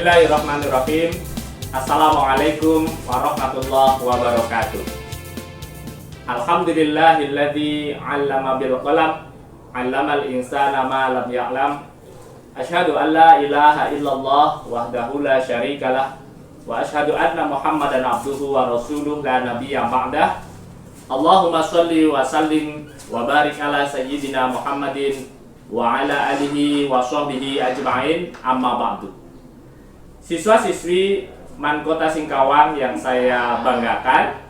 Bismillahirrahmanirrahim. Assalamualaikum warahmatullahi wabarakatuh. Alhamdulillahilladzi 'allama bil qalam, 'allamal insana ma lam ya'lam. Asyhadu an la ilaha illallah wahdahu la syarikalah wa asyhadu anna Muhammadan abduhu wa rasuluh la nabiyya ba'dah. Allahumma shalli wa sallim wa barik ala sayyidina Muhammadin wa ala alihi wa sahbihi ajma'in, amma ba'du. Siswa-siswi MAN Kota Singkawang yang saya banggakan,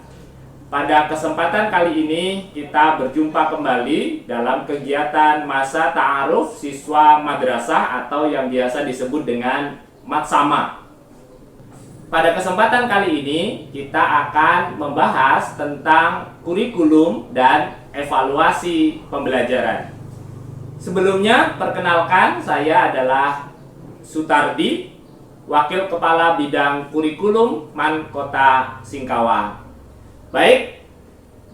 pada kesempatan kali ini kita berjumpa kembali dalam kegiatan masa ta'aruf siswa madrasah atau yang biasa disebut dengan Matsama. Pada kesempatan kali ini kita akan membahas tentang kurikulum dan evaluasi pembelajaran. Sebelumnya, perkenalkan, saya adalah Sutardi, Wakil Kepala Bidang Kurikulum MAN Kota Singkawang. Baik,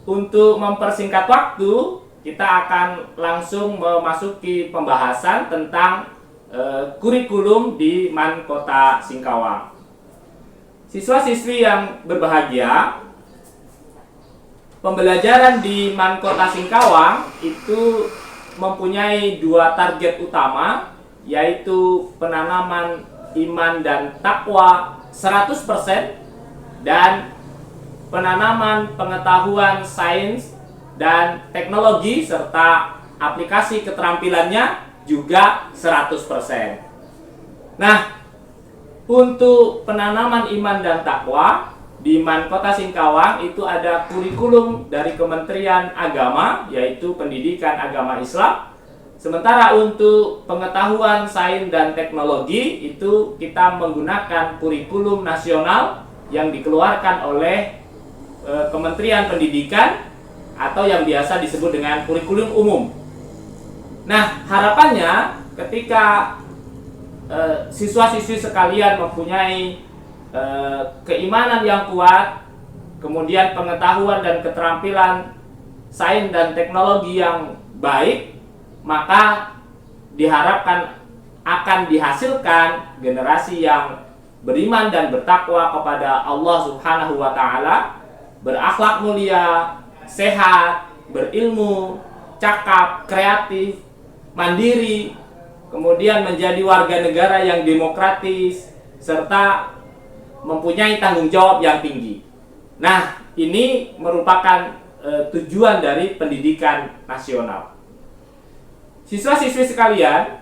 untuk mempersingkat waktu, kita akan langsung memasuki pembahasan tentang kurikulum di MAN Kota Singkawang. Siswa-siswi yang berbahagia, pembelajaran di MAN Kota Singkawang itu mempunyai dua target utama, yaitu penanaman iman dan takwa 100% dan penanaman pengetahuan sains dan teknologi serta aplikasi keterampilannya juga 100%. Nah, untuk penanaman iman dan takwa di MAN Kota Singkawang itu ada kurikulum dari Kementerian Agama, yaitu Pendidikan Agama Islam. Sementara untuk pengetahuan sains dan teknologi itu kita menggunakan kurikulum nasional yang dikeluarkan oleh Kementerian Pendidikan atau yang biasa disebut dengan kurikulum umum. Nah, harapannya ketika siswa-siswi sekalian mempunyai keimanan yang kuat, kemudian pengetahuan dan keterampilan sains dan teknologi yang baik, maka diharapkan akan dihasilkan generasi yang beriman dan bertakwa kepada Allah Subhanahu wa Ta'ala, berakhlak mulia, sehat, berilmu, cakap, kreatif, mandiri, kemudian menjadi warga negara yang demokratis, serta mempunyai tanggung jawab yang tinggi. Nah, ini merupakan tujuan dari pendidikan nasional. Siswa-siswi sekalian,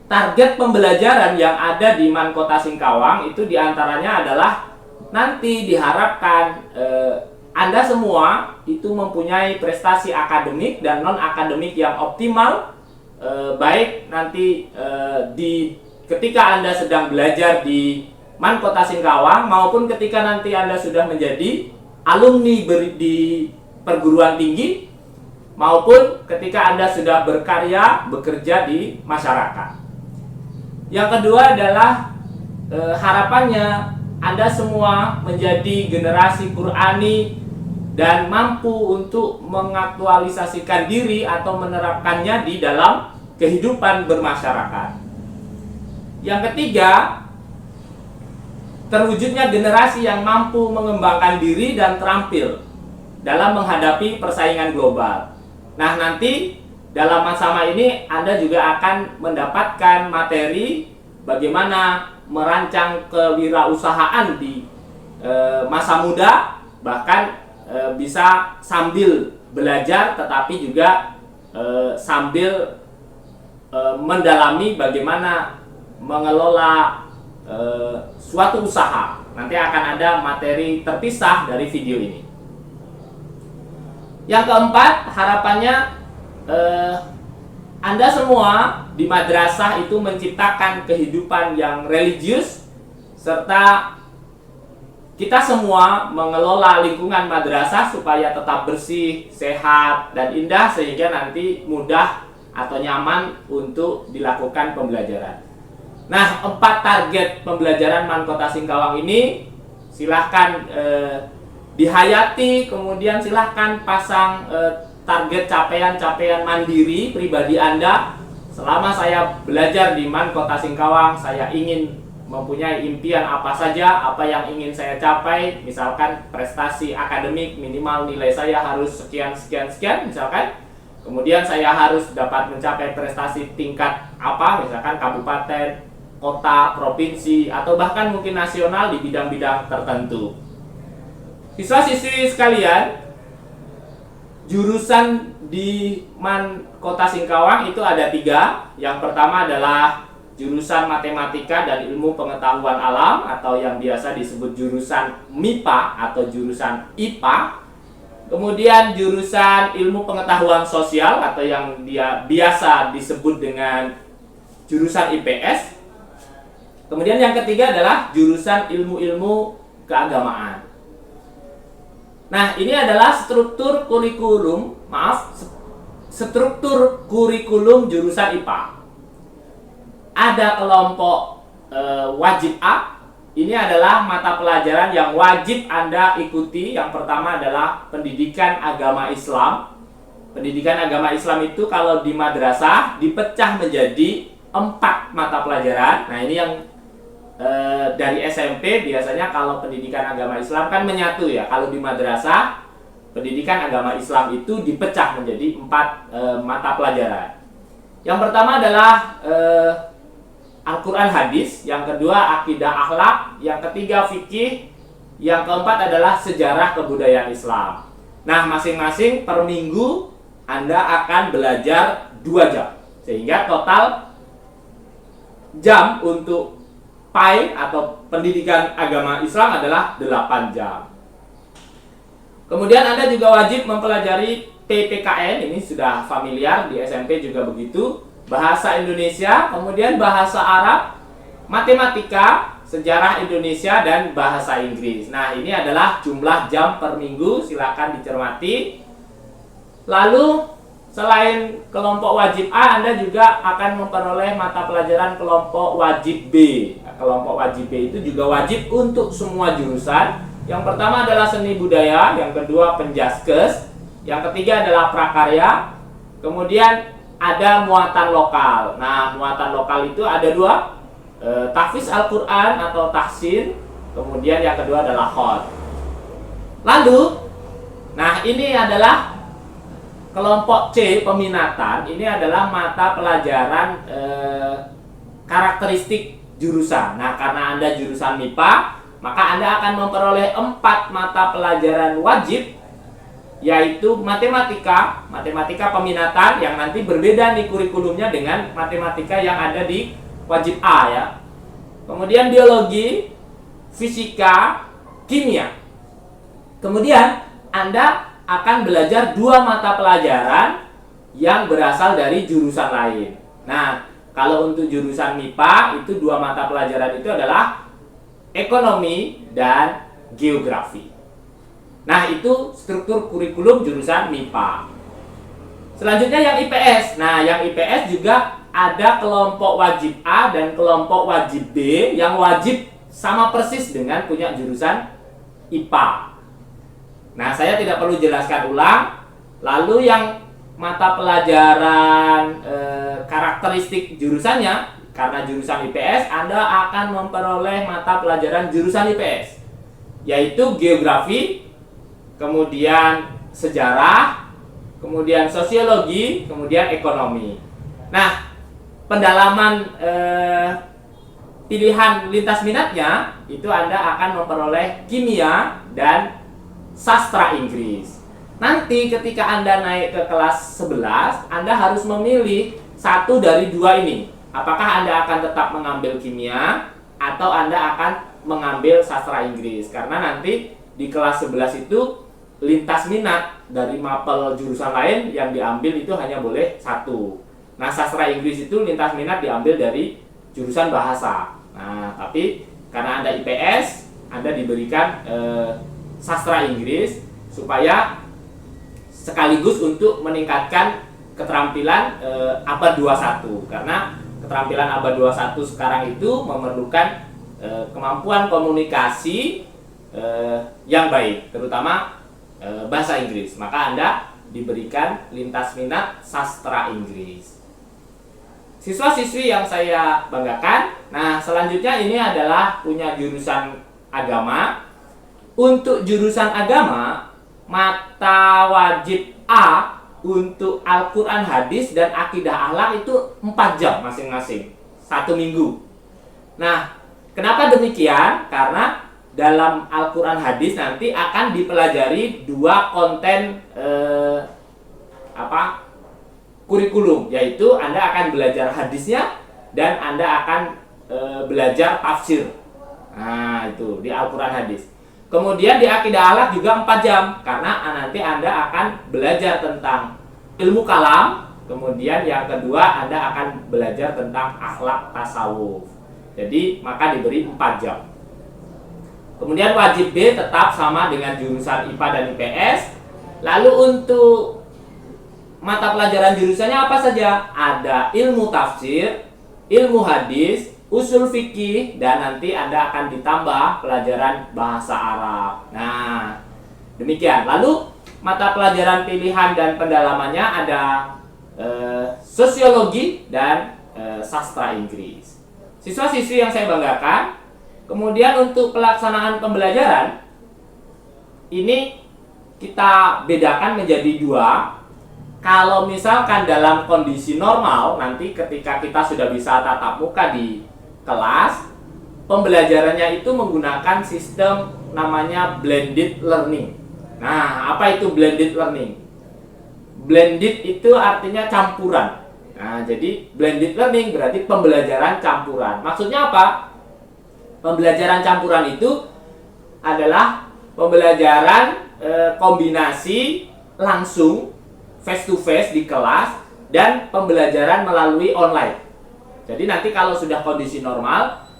target pembelajaran yang ada di MAN Kota Singkawang itu diantaranya adalah nanti diharapkan Anda semua itu mempunyai prestasi akademik dan non-akademik yang optimal, baik nanti ketika Anda sedang belajar di MAN Kota Singkawang maupun ketika nanti Anda sudah menjadi alumni di perguruan tinggi, maupun ketika Anda sudah berkarya, bekerja di masyarakat. Yang kedua adalah harapannya Anda semua menjadi generasi Qur'ani dan mampu untuk mengaktualisasikan diri atau menerapkannya di dalam kehidupan bermasyarakat. Yang ketiga, terwujudnya generasi yang mampu mengembangkan diri dan terampil dalam menghadapi persaingan global. Nah, nanti dalam Matsama ini Anda juga akan mendapatkan materi bagaimana merancang kewirausahaan di masa muda, bahkan bisa sambil belajar tetapi juga sambil mendalami bagaimana mengelola suatu usaha. Nanti akan ada materi terpisah dari video ini. Yang keempat, harapannya Anda semua di madrasah itu menciptakan kehidupan yang religius, serta kita semua mengelola lingkungan madrasah supaya tetap bersih, sehat, dan indah sehingga nanti mudah atau nyaman untuk dilakukan pembelajaran. Nah, 4 target pembelajaran MAN Kota Singkawang ini silahkan dihayati, kemudian silahkan pasang target capaian-capaian mandiri pribadi Anda. Selama saya belajar di MAN Kota Singkawang, saya ingin mempunyai impian apa saja, apa yang ingin saya capai, misalkan prestasi akademik minimal nilai saya harus sekian sekian sekian misalkan. Kemudian saya harus dapat mencapai prestasi tingkat apa, misalkan kabupaten, kota, provinsi, atau bahkan mungkin nasional di bidang-bidang tertentu. Siswa-siswi sekalian, jurusan di Kota Singkawang itu ada 3. Yang pertama adalah jurusan Matematika dan Ilmu Pengetahuan Alam, atau yang biasa disebut jurusan MIPA atau jurusan IPA. Kemudian jurusan Ilmu Pengetahuan Sosial atau yang dia biasa disebut dengan jurusan IPS. Kemudian yang ketiga adalah jurusan Ilmu-ilmu Keagamaan. Nah, ini adalah struktur kurikulum jurusan IPA. Ada kelompok wajib A. Ini adalah mata pelajaran yang wajib Anda ikuti. Yang pertama adalah pendidikan agama Islam. Pendidikan agama Islam itu kalau di madrasah dipecah menjadi 4 mata pelajaran. Nah, ini yang dari SMP biasanya kalau pendidikan agama Islam kan menyatu ya. Kalau di madrasah pendidikan agama Islam itu dipecah menjadi 4 mata pelajaran. Yang pertama adalah Al-Quran Hadis, yang kedua Akidah Akhlak, yang ketiga Fikih, yang keempat adalah Sejarah Kebudayaan Islam. Nah, masing-masing per minggu Anda akan belajar 2 jam, sehingga total jam untuk PAI atau pendidikan agama Islam adalah 8 jam. Kemudian Anda juga wajib mempelajari PPKN, ini sudah familiar, di SMP juga begitu. Bahasa Indonesia, kemudian bahasa Arab, matematika, sejarah Indonesia, dan bahasa Inggris. Nah, ini adalah jumlah jam per minggu, silakan dicermati. Lalu, selain kelompok wajib A, Anda juga akan memperoleh mata pelajaran kelompok wajib B. Kelompok wajib B itu juga wajib untuk semua jurusan. Yang pertama adalah seni budaya, yang kedua penjaskes, yang ketiga adalah prakarya, kemudian ada muatan lokal. Nah, muatan lokal itu ada 2, tahfiz Al-Quran atau tahsin, kemudian yang kedua adalah khot. Lalu, nah ini adalah kelompok C, peminatan. Ini adalah mata pelajaran karakteristik jurusan. Nah, karena Anda jurusan MIPA, maka Anda akan memperoleh 4 mata pelajaran wajib, yaitu matematika peminatan yang nanti berbeda di kurikulumnya dengan matematika yang ada di wajib A ya. Kemudian biologi, fisika, kimia. Kemudian Anda akan belajar 2 mata pelajaran yang berasal dari jurusan lain. Nah, kalau untuk jurusan MIPA itu 2 mata pelajaran itu adalah ekonomi dan geografi. Nah, itu struktur kurikulum jurusan MIPA. Selanjutnya yang IPS. Nah, yang IPS juga ada kelompok wajib A dan kelompok wajib B yang wajib sama persis dengan punya jurusan IPA. Nah, saya tidak perlu jelaskan ulang. Lalu yang mata pelajaran karakteristik jurusannya, karena jurusan IPS, Anda akan memperoleh mata pelajaran jurusan IPS, yaitu geografi, kemudian sejarah, kemudian sosiologi, kemudian ekonomi. Nah, pendalaman pilihan lintas minatnya itu Anda akan memperoleh kimia dan sastra Inggris. Nanti ketika Anda naik ke kelas 11, Anda harus memilih 1 dari 2 ini. Apakah Anda akan tetap mengambil kimia atau Anda akan mengambil sastra Inggris? Karena nanti di kelas 11 itu lintas minat dari mapel jurusan lain yang diambil itu hanya boleh 1. Nah, sastra Inggris itu lintas minat diambil dari jurusan bahasa. Nah, tapi karena Anda IPS, Anda diberikan sastra Inggris supaya sekaligus untuk meningkatkan keterampilan abad 21. Karena keterampilan abad 21 sekarang itu memerlukan kemampuan komunikasi yang baik, terutama bahasa Inggris. Maka Anda diberikan lintas minat sastra Inggris. Siswa-siswi yang saya banggakan, Nah, selanjutnya ini adalah punya jurusan agama. Untuk jurusan agama, mata wajib A untuk Al-Quran, hadis, dan akidah akhlak itu 4 jam masing-masing, 1 minggu. Nah, kenapa demikian? Karena dalam Al-Quran hadis nanti akan dipelajari 2 konten kurikulum, yaitu Anda akan belajar hadisnya dan Anda akan belajar tafsir. Nah, itu di Al-Quran hadis. Kemudian di akidah akhlak juga 4 jam, karena nanti Anda akan belajar tentang ilmu kalam. Kemudian yang kedua Anda akan belajar tentang akhlak tasawuf. Jadi maka diberi 4 jam. Kemudian wajib B tetap sama dengan jurusan IPA dan IPS. Lalu untuk mata pelajaran jurusannya apa saja? Ada ilmu tafsir, ilmu hadis, usul fikih, dan nanti Anda akan ditambah pelajaran bahasa Arab. Nah, demikian. Lalu mata pelajaran pilihan dan pendalamannya ada sosiologi dan sastra Inggris. Siswa-siswi yang saya banggakan. Kemudian untuk pelaksanaan pembelajaran ini kita bedakan menjadi 2. Kalau misalkan dalam kondisi normal, nanti ketika kita sudah bisa tatap muka di kelas, pembelajarannya itu menggunakan sistem namanya blended learning. Nah, apa itu blended learning? Blended itu artinya campuran. Nah, jadi blended learning berarti pembelajaran campuran. Maksudnya apa? Pembelajaran campuran itu adalah pembelajaran kombinasi langsung face to face di kelas dan pembelajaran melalui online. Jadi nanti kalau sudah kondisi normal,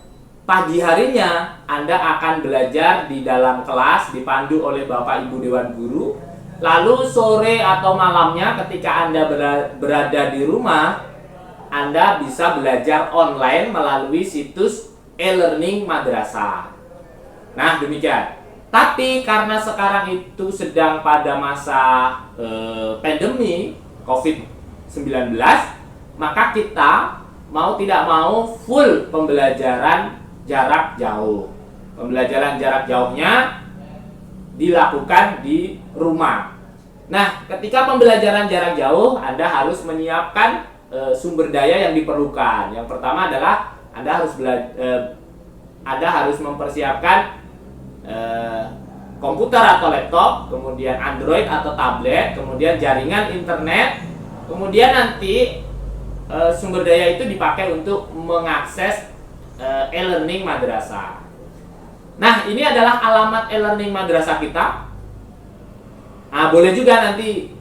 pagi harinya Anda akan belajar di dalam kelas dipandu oleh Bapak Ibu Dewan Guru. Lalu sore atau malamnya ketika Anda berada di rumah, Anda bisa belajar online melalui situs e-learning madrasah. Nah, demikian. Tapi karena sekarang itu sedang pada masa pandemi COVID-19, maka kita mau tidak mau full pembelajaran jarak jauh. Pembelajaran jarak jauhnya dilakukan di rumah. Nah, ketika pembelajaran jarak jauh, Anda harus menyiapkan sumber daya yang diperlukan. Yang pertama adalah Anda harus mempersiapkan komputer atau laptop, kemudian Android atau tablet, kemudian jaringan internet, kemudian nanti sumber daya itu dipakai untuk mengakses e-learning madrasah. Nah, ini adalah alamat e-learning madrasah kita. Nah, boleh juga nanti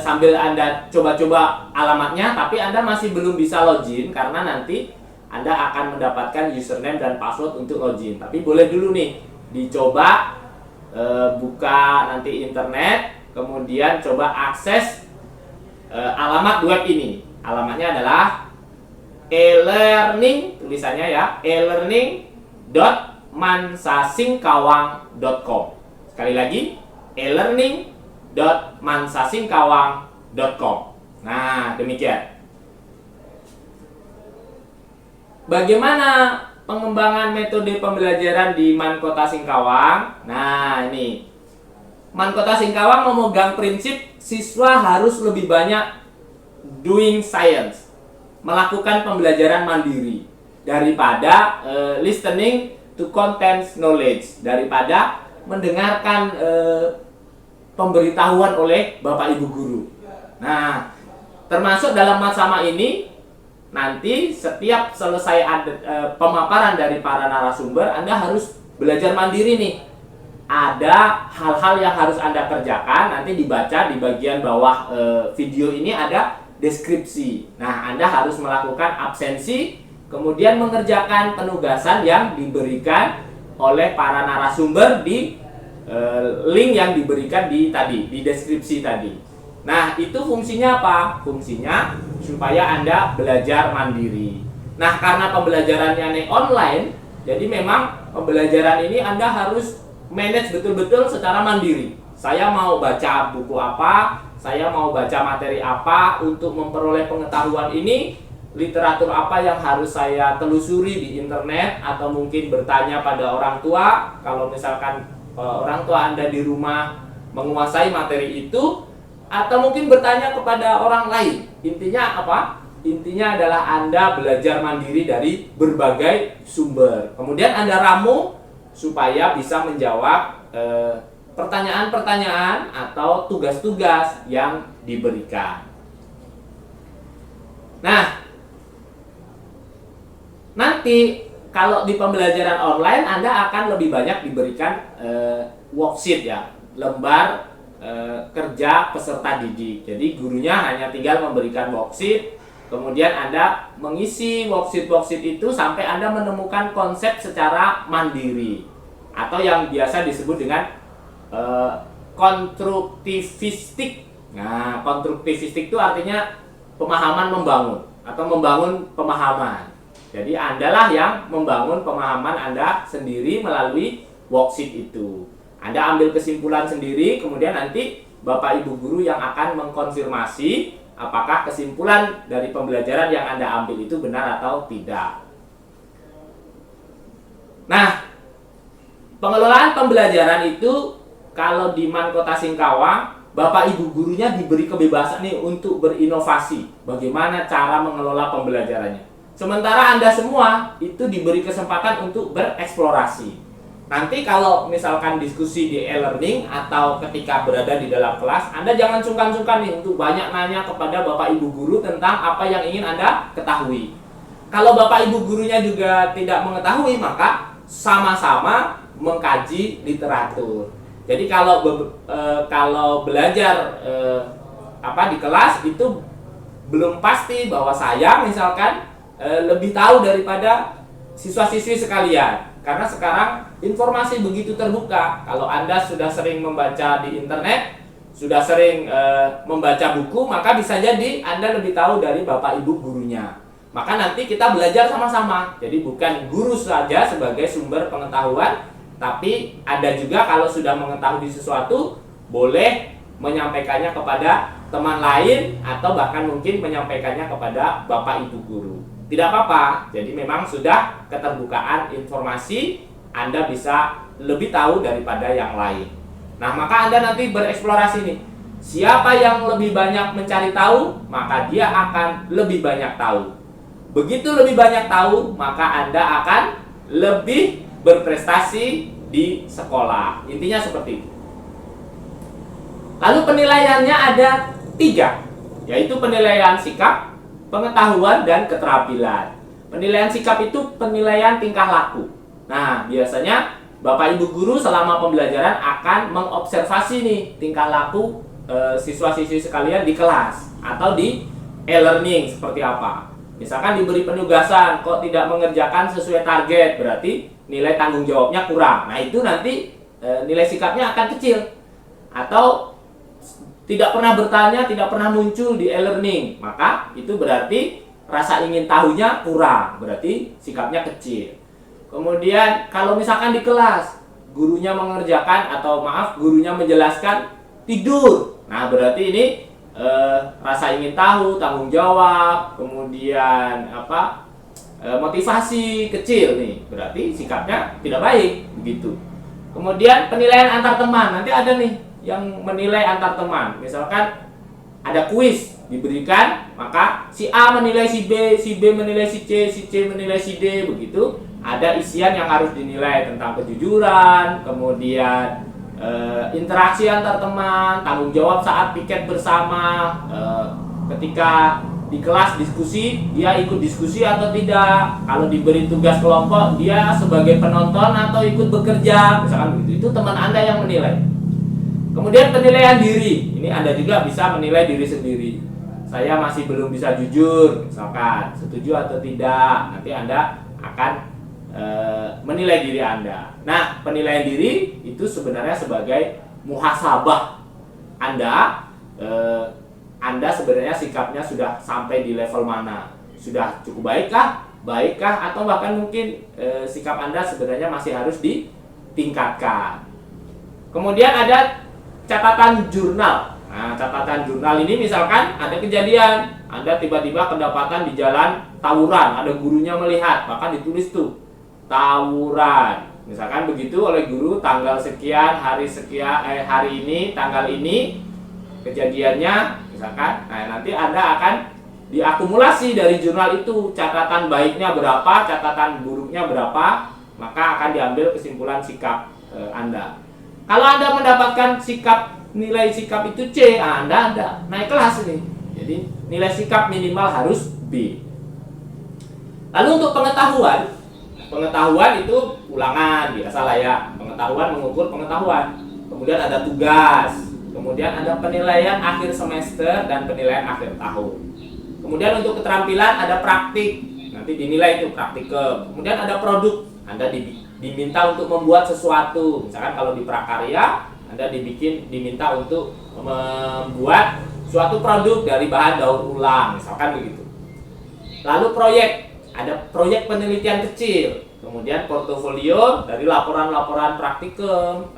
sambil Anda coba-coba alamatnya, tapi Anda masih belum bisa login karena nanti Anda akan mendapatkan username dan password untuk login. Tapi boleh dulu nih dicoba buka nanti internet, kemudian coba akses alamat web ini. Alamatnya adalah e-learning, tulisannya ya, e-learning.mansasingkawang.com. Sekali lagi, e-learning.mansasingkawang.com. Nah, demikian. Bagaimana pengembangan metode pembelajaran di MAN Kota Singkawang? Nah, ini MAN Kota Singkawang memegang prinsip siswa harus lebih banyak doing science, melakukan pembelajaran mandiri daripada listening to content knowledge, daripada mendengarkan pemberitahuan oleh Bapak Ibu guru. Nah, termasuk dalam masa ini nanti setiap selesai pemaparan dari para narasumber, Anda harus belajar mandiri nih. Ada hal-hal yang harus Anda kerjakan, nanti dibaca di bagian bawah video ini ada deskripsi. Nah, Anda harus melakukan absensi, kemudian mengerjakan penugasan yang diberikan oleh para narasumber di link yang diberikan di deskripsi tadi. Nah, itu fungsinya apa? Fungsinya supaya Anda belajar mandiri. Nah, karena pembelajarannya ini online, jadi memang pembelajaran ini Anda harus manage betul-betul secara mandiri. Saya mau baca buku apa, saya mau baca materi apa untuk memperoleh pengetahuan ini, literatur apa yang harus saya telusuri di internet, atau mungkin bertanya pada orang tua. Kalau misalkan orang tua Anda di rumah menguasai materi itu, atau mungkin bertanya kepada orang lain. Intinya apa? Intinya adalah Anda belajar mandiri dari berbagai sumber. Kemudian Anda ramu supaya bisa menjawab pertanyaan-pertanyaan atau tugas-tugas yang diberikan. Nah, nanti kalau di pembelajaran online Anda akan lebih banyak diberikan worksheet ya, lembar kerja peserta didik. Jadi gurunya hanya tinggal memberikan worksheet, kemudian Anda mengisi worksheet itu sampai Anda menemukan konsep secara mandiri, atau yang biasa disebut dengan konstruktivistik. Nah, konstruktivistik itu artinya pemahaman membangun atau membangun pemahaman. Jadi Andalah yang membangun pemahaman Anda sendiri melalui worksheet itu. Anda ambil kesimpulan sendiri, kemudian nanti Bapak Ibu guru yang akan mengkonfirmasi apakah kesimpulan dari pembelajaran yang Anda ambil itu benar atau tidak. Nah, pengelolaan pembelajaran itu kalau di MAN Kota Singkawang, Bapak Ibu gurunya diberi kebebasan nih untuk berinovasi bagaimana cara mengelola pembelajarannya. Sementara Anda semua itu diberi kesempatan untuk bereksplorasi. Nanti kalau misalkan diskusi di e-learning atau ketika berada di dalam kelas, Anda jangan sungkan-sungkan nih untuk banyak nanya kepada Bapak Ibu guru tentang apa yang ingin Anda ketahui. Kalau Bapak Ibu gurunya juga tidak mengetahui, maka sama-sama mengkaji literatur. Jadi kalau belajar di kelas itu belum pasti bahwa saya misalkan lebih tahu daripada siswa-siswi sekalian, karena sekarang informasi begitu terbuka. Kalau Anda sudah sering membaca di internet, sudah sering membaca buku, maka bisa jadi Anda lebih tahu dari Bapak Ibu gurunya. Maka nanti kita belajar sama-sama. Jadi bukan guru saja sebagai sumber pengetahuan, tapi Anda juga kalau sudah mengetahui sesuatu boleh menyampaikannya kepada teman lain, atau bahkan mungkin menyampaikannya kepada Bapak Ibu guru. Tidak apa-apa. Jadi memang sudah keterbukaan informasi, Anda bisa lebih tahu daripada yang lain. Nah, maka Anda nanti bereksplorasi nih. Siapa yang lebih banyak mencari tahu, maka dia akan lebih banyak tahu. Begitu lebih banyak tahu, maka Anda akan lebih berprestasi di sekolah. Intinya seperti itu. Lalu penilaiannya ada 3, yaitu penilaian sikap, pengetahuan, dan keterampilan. Penilaian sikap itu penilaian tingkah laku. Nah, biasanya Bapak Ibu guru selama pembelajaran akan mengobservasi nih tingkah laku siswa-siswi sekalian di kelas atau di e-learning seperti apa. Misalkan diberi penugasan kok tidak mengerjakan sesuai target, berarti nilai tanggung jawabnya kurang. Nah, itu nanti nilai sikapnya akan kecil. Atau tidak pernah bertanya, tidak pernah muncul di e-learning, maka itu berarti rasa ingin tahunya kurang, berarti sikapnya kecil. Kemudian kalau misalkan di kelas gurunya gurunya menjelaskan tidur, nah berarti ini rasa ingin tahu, tanggung jawab, kemudian motivasi kecil nih, berarti sikapnya tidak baik begitu. Kemudian penilaian antar teman, nanti ada nih yang menilai antar teman. Misalkan ada kuis diberikan, maka si A menilai si B menilai si C menilai si D, begitu. Ada isian yang harus dinilai tentang kejujuran, kemudian interaksi antar teman, tanggung jawab saat piket bersama, ketika di kelas diskusi, dia ikut diskusi atau tidak. Kalau diberi tugas kelompok, dia sebagai penonton atau ikut bekerja, misalkan begitu. Itu teman Anda yang menilai. Kemudian penilaian diri, ini Anda juga bisa menilai diri sendiri. Saya masih belum bisa jujur, misalkan setuju atau tidak. Nanti Anda akan menilai diri Anda. Nah, penilaian diri itu sebenarnya sebagai muhasabah Anda. Anda sebenarnya sikapnya sudah sampai di level mana? Sudah cukup baikkah, atau bahkan mungkin sikap Anda sebenarnya masih harus ditingkatkan. Kemudian ada catatan jurnal. Nah, catatan jurnal ini misalkan ada kejadian, Anda tiba-tiba kedapatan di jalan tawuran, ada gurunya melihat, maka ditulis tuh tawuran. Misalkan begitu oleh guru, tanggal sekian, hari sekian, hari ini, tanggal ini kejadiannya, misalkan. Nah, nanti Anda akan diakumulasi dari jurnal itu, catatan baiknya berapa, catatan buruknya berapa, maka akan diambil kesimpulan sikap Anda. Kalau Anda mendapatkan nilai sikap itu C, Anda naik kelas ini. Jadi nilai sikap minimal harus B. Lalu untuk pengetahuan itu ulangan, biasalah ya. Pengetahuan mengukur pengetahuan. Kemudian ada tugas, kemudian ada penilaian akhir semester dan penilaian akhir tahun. Kemudian untuk keterampilan ada praktik, nanti dinilai itu praktikum. Kemudian ada produk, Anda diminta untuk membuat sesuatu. Misalkan kalau di prakarya, Anda diminta untuk membuat suatu produk dari bahan daur ulang, misalkan begitu. Lalu proyek, ada proyek penelitian kecil. Kemudian portofolio dari laporan-laporan praktikum,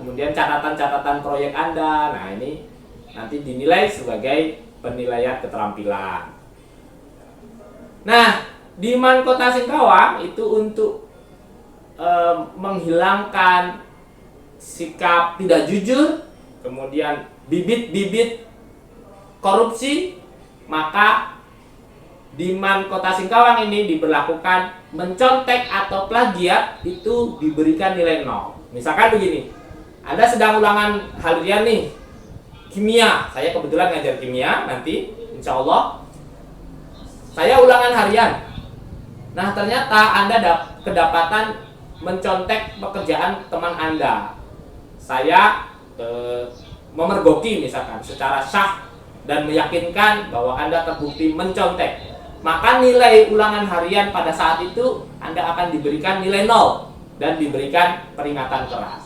kemudian catatan-catatan proyek Anda. Nah, ini nanti dinilai sebagai penilaian keterampilan. Nah, di Man Kota Singkawang itu untuk menghilangkan sikap tidak jujur, kemudian bibit-bibit korupsi, maka di Man Kota Singkawang ini diberlakukan mencontek atau plagiat itu diberikan nilai 0. Misalkan begini, Anda sedang ulangan harian nih, kimia, saya kebetulan ngajar kimia, nanti insya Allah saya ulangan harian. Nah, ternyata Anda kedapatan mencontek pekerjaan teman Anda. Saya memergoki misalkan secara sah dan meyakinkan bahwa Anda terbukti mencontek, maka nilai ulangan harian pada saat itu Anda akan diberikan nilai 0 dan diberikan peringatan keras.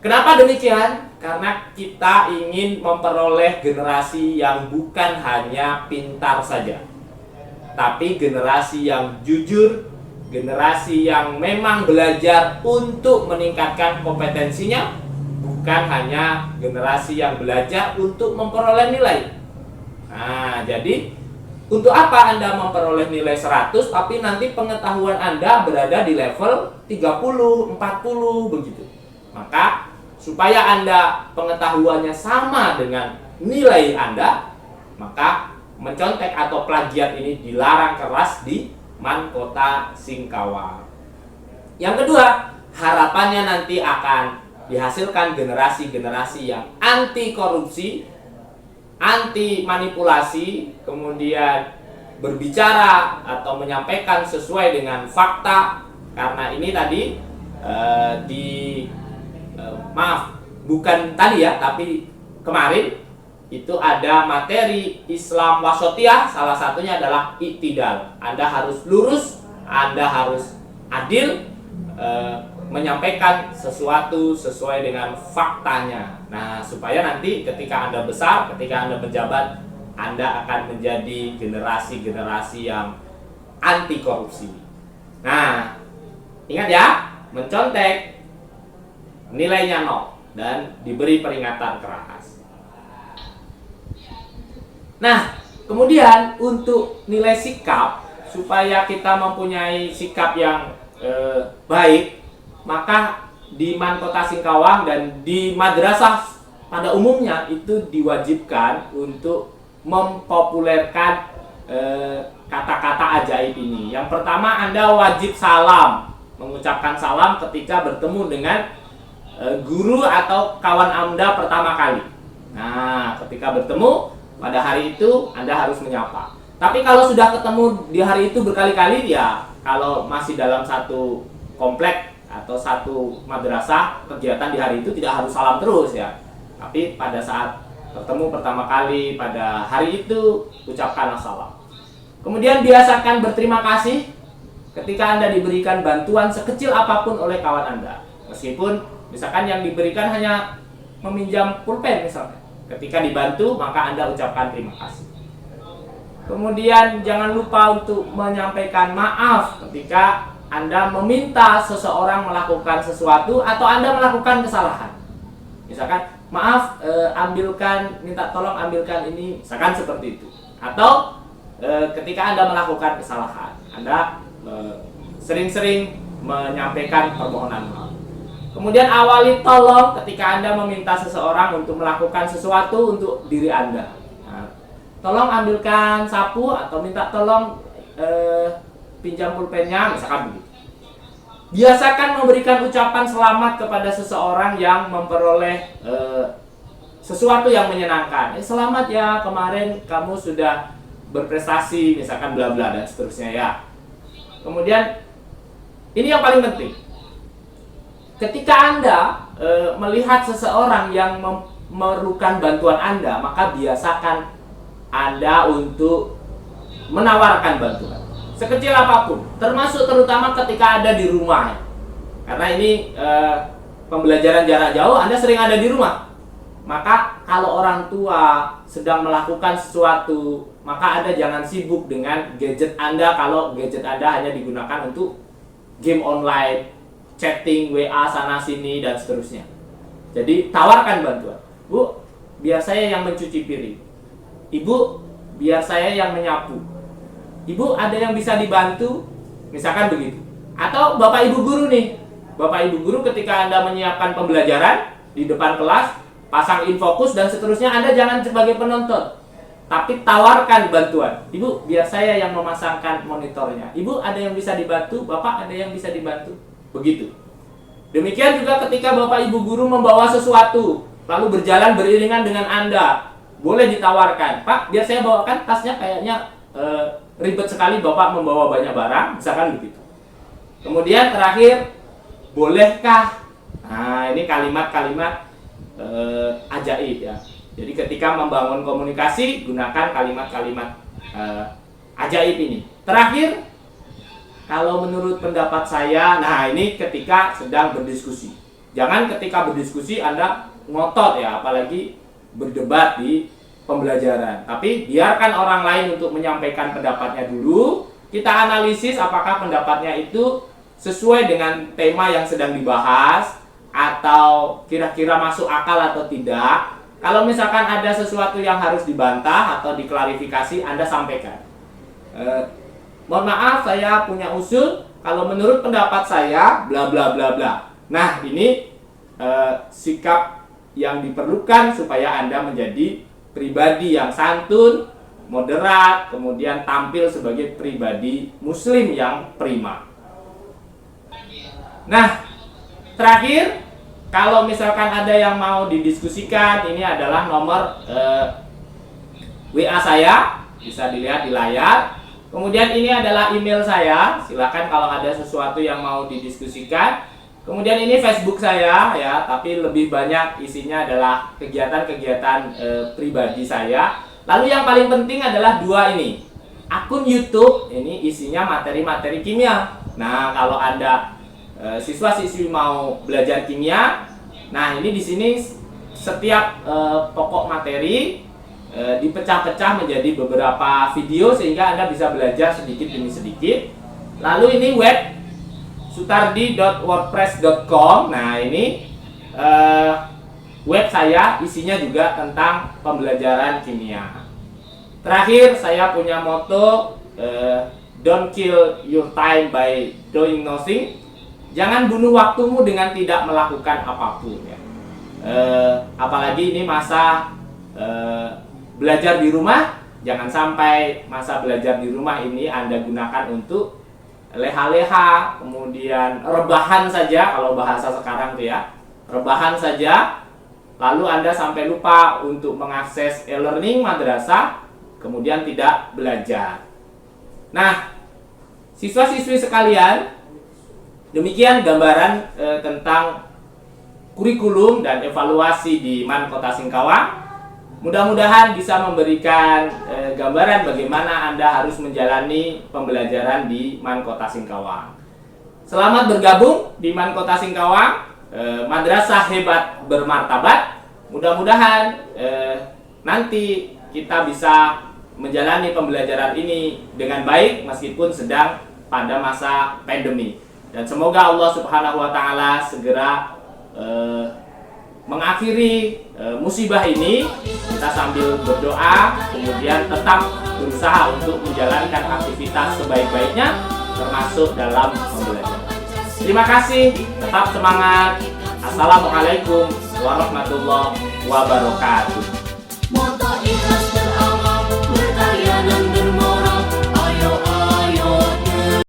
Kenapa demikian? Karena kita ingin memperoleh generasi yang bukan hanya pintar saja, tapi generasi yang jujur, generasi yang memang belajar untuk meningkatkan kompetensinya, bukan hanya generasi yang belajar untuk memperoleh nilai. Nah, jadi untuk apa Anda memperoleh nilai 100 tapi nanti pengetahuan Anda berada di level 30, 40 begitu. Maka supaya Anda pengetahuannya sama dengan nilai Anda, maka mencontek atau plagiat ini dilarang keras di Man Kota Singkawang. Yang kedua, harapannya nanti akan dihasilkan generasi-generasi yang anti korupsi, anti manipulasi, kemudian berbicara atau menyampaikan sesuai dengan fakta. Karena ini tadi bukan tadi ya, tapi kemarin itu ada materi Islam wasatiyah, salah satunya adalah iktidal. Anda harus lurus, Anda harus adil, menyampaikan sesuatu sesuai dengan faktanya. Nah, supaya nanti ketika Anda besar, ketika Anda menjabat, Anda akan menjadi generasi-generasi yang anti korupsi. Nah, ingat ya, mencontek nilainya 0 dan diberi peringatan keras. Nah, kemudian untuk nilai sikap, supaya kita mempunyai sikap yang baik, maka di Man Kota Singkawang dan di madrasah pada umumnya itu diwajibkan untuk mempopulerkan kata-kata ajaib ini. Yang pertama, Anda wajib salam, mengucapkan salam ketika bertemu dengan guru atau kawan Anda pertama kali. Nah, ketika bertemu pada hari itu Anda harus menyapa. Tapi kalau sudah ketemu di hari itu berkali-kali, ya kalau masih dalam satu komplek atau satu madrasah, kegiatan di hari itu tidak harus salam terus ya. Tapi pada saat bertemu pertama kali pada hari itu, ucapkanlah salam. Kemudian biasakan berterima kasih ketika Anda diberikan bantuan sekecil apapun oleh kawan Anda. Meskipun misalkan yang diberikan hanya meminjam pulpen misalnya. Ketika dibantu, maka Anda ucapkan terima kasih. Kemudian jangan lupa untuk menyampaikan maaf ketika Anda meminta seseorang melakukan sesuatu atau Anda melakukan kesalahan. Misalkan, maaf, minta tolong ambilkan ini, misalkan seperti itu. Atau ketika Anda melakukan kesalahan, Anda sering-sering menyampaikan permohonan maaf. Kemudian awali tolong ketika Anda meminta seseorang untuk melakukan sesuatu untuk diri Anda. Nah, tolong ambilkan sapu atau minta tolong pinjam pulpennya, misalkan begitu. Biasakan memberikan ucapan selamat kepada seseorang yang memperoleh sesuatu yang menyenangkan. Selamat ya, kemarin kamu sudah berprestasi, misalkan bla bla dan seterusnya ya. Kemudian ini yang paling penting. Ketika Anda melihat seseorang yang memerlukan bantuan Anda, maka biasakan Anda untuk menawarkan bantuan sekecil apapun, termasuk terutama ketika ada di rumah. Karena ini pembelajaran jarak jauh, Anda sering ada di rumah. Maka kalau orang tua sedang melakukan sesuatu, maka Anda jangan sibuk dengan gadget Anda kalau gadget Anda hanya digunakan untuk game online, chatting, WA sana sini dan seterusnya. Jadi tawarkan bantuan. Bu, biar saya yang mencuci piring. Ibu, biar saya yang menyapu. Ibu, ada yang bisa dibantu? Misalkan begitu. Atau Bapak Ibu guru nih. Bapak Ibu guru ketika Anda menyiapkan pembelajaran di depan kelas, pasang infokus dan seterusnya, Anda jangan sebagai penonton, tapi tawarkan bantuan. Ibu, biar saya yang memasangkan monitornya. Ibu, ada yang bisa dibantu? Bapak, ada yang bisa dibantu? Begitu. Demikian juga ketika Bapak Ibu guru membawa sesuatu, lalu berjalan beriringan dengan Anda, boleh ditawarkan. Pak, biar saya bawakan, tasnya kayaknya ribet sekali Bapak membawa banyak barang, misalkan begitu. Kemudian terakhir, bolehkah? Nah, ini kalimat-kalimat ajaib ya. Jadi ketika membangun komunikasi, gunakan kalimat-kalimat ajaib ini. Terakhir, kalau menurut pendapat saya, nah ini ketika sedang berdiskusi. Jangan ketika berdiskusi Anda ngotot ya, apalagi berdebat di pembelajaran. Tapi biarkan orang lain untuk menyampaikan pendapatnya dulu. Kita analisis apakah pendapatnya itu sesuai dengan tema yang sedang dibahas atau kira-kira masuk akal atau tidak. Kalau misalkan ada sesuatu yang harus dibantah atau diklarifikasi, Anda sampaikan. Mohon maaf, saya punya usul. Kalau menurut pendapat saya, bla bla bla bla. Nah, ini sikap yang diperlukan supaya Anda menjadi pribadi yang santun, moderat, kemudian tampil sebagai pribadi muslim yang prima. Nah, terakhir, kalau misalkan ada yang mau didiskusikan, ini adalah nomor WA saya, bisa dilihat di layar. Kemudian ini adalah email saya, silakan kalau ada sesuatu yang mau didiskusikan. Kemudian ini Facebook saya ya, tapi lebih banyak isinya adalah kegiatan-kegiatan pribadi saya. Lalu yang paling penting adalah dua ini. Akun YouTube ini isinya materi-materi kimia. Nah, kalau Anda siswa-siswi mau belajar kimia, nah ini di sini setiap pokok materi dipecah-pecah menjadi beberapa video sehingga Anda bisa belajar sedikit demi sedikit. Lalu ini web sutardi.wordpress.com. Nah, ini web saya isinya juga tentang pembelajaran kimia. Terakhir, saya punya moto don't kill your time by doing nothing. Jangan bunuh waktumu dengan tidak melakukan apapun ya. Apalagi ini masa belajar di rumah, jangan sampai masa belajar di rumah ini Anda gunakan untuk leha-leha, kemudian rebahan saja, kalau bahasa sekarang tuh ya, rebahan saja, lalu Anda sampai lupa untuk mengakses e-learning madrasah, kemudian tidak belajar. Nah, siswa-siswi sekalian, demikian gambaran tentang kurikulum dan evaluasi di MAN Kota Singkawang. Mudah-mudahan bisa memberikan gambaran bagaimana Anda harus menjalani pembelajaran di MAN Kota Singkawang. Selamat bergabung di MAN Kota Singkawang, madrasah hebat bermartabat. Mudah-mudahan nanti kita bisa menjalani pembelajaran ini dengan baik meskipun sedang pada masa pandemi. Dan semoga Allah Subhanahu wa taala segera mengakhiri musibah ini, kita sambil berdoa, kemudian tetap berusaha untuk menjalankan aktivitas sebaik-baiknya, termasuk dalam membelajar. Terima kasih, tetap semangat. Assalamualaikum warahmatullahi wabarakatuh.